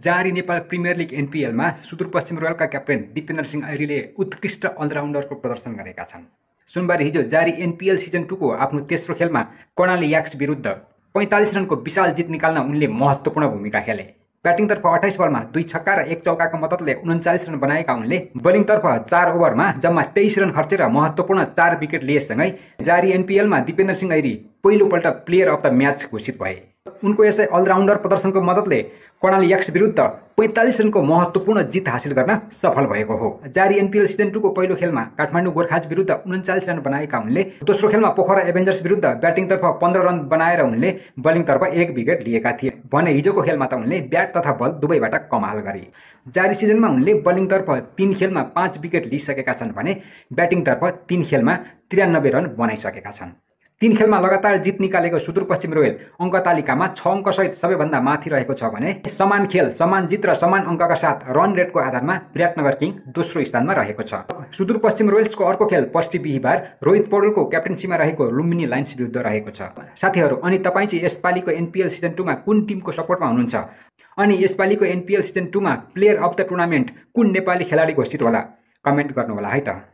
जारी Nepal premier league एनपिएलमा सुदूरपश्चिम रोयलका क्याप्टेन दिपेन्द्र सिंह ऐरीले उत्कृष्ट अलराउन्डरको प्रदर्शन गरेका छन्। सोमबार हिजो जारी एनपिएल सिजन 2 को आफ्नो तेस्रो खेलमा कर्णाली याक्स विरुद्ध 45 रनको विशाल जित निकाल्न उनले महत्त्वपूर्ण भूमिका खेले। ब्याटिङतर्फ 28 बलमा 2 छक्का र 1 चौकाको मद्दतले 39 रन बनाएका उनले बलिङतर्फ 4 ओभरमा जम्मा 23 रन खर्चेर महत्त्वपूर्ण 4 विकेट लिएसँगै जारी एनपिएलमा दिपेन्द्र सिंह ऐरी पहिलोपल्ट प्लेयर अफ द म्याच घोषित भए। उनको यसै अलराउन्डर प्रदर्शनको मद्दतले कर्णाली याक्स विरुद्ध 45 रनको महत्त्वपूर्ण जित हासिल गर्न सफल भएको हो। जारी एनपिएल सिजन 2 को पहिलो खेलमा काठमाडौँ गोर्खाज विरुद्ध 39 रन बनाएका उनले दोस्रो खेलमा पोखरा एभेन्जर्स विरुद्ध ब्याटिङतर्फ 15 रन बनाएर उनले बलिङतर्फ 1 विकेट लिएका थिए भने हिजोको खेलमा त उनले ब्याट तथा बल दुवैबाट कमाल गरे। जारी सिजनमा उनले बलिङतर्फ 3 खेलमा 5 विकेट लिइसकेका छन् भने ब्याटिङतर्फ 3 खेलमा 93 रन बनाइसकेका छन्। 3 खेलमा लगातार जित निकालेको सुदूरपश्चिम रोयल अङ्क तालिकामा 6 अङ्कसहित सबैभन्दा माथि रहेको छ भने समान खेल, समान जित र समान अङ्कका साथ रन रेटको आधारमा विराटनगर किङ दोस्रो स्थानमा रहेको छ। सुदूरपश्चिम रोयल्सको अर्को खेल पर्सि बिहीबार रोहित पौडेलको क्याप्टेन्सीमा रहेको लुम्बिनी लायन्स विरुद्ध रहेको छ। साथीहरू, अनि तपाईँ चाहिँ यसपालिको एनपिएल सिजन 2 मा कुन टिमको सपोर्टमा हुनुहुन्छ? अनि यसपालिको एनपिएल सिजन 2 मा प्लेयर अफ द टुर्नामेन्ट कुन नेपाली खेलाडी घोषित होला? कमेन्ट गर्नुहोला है त।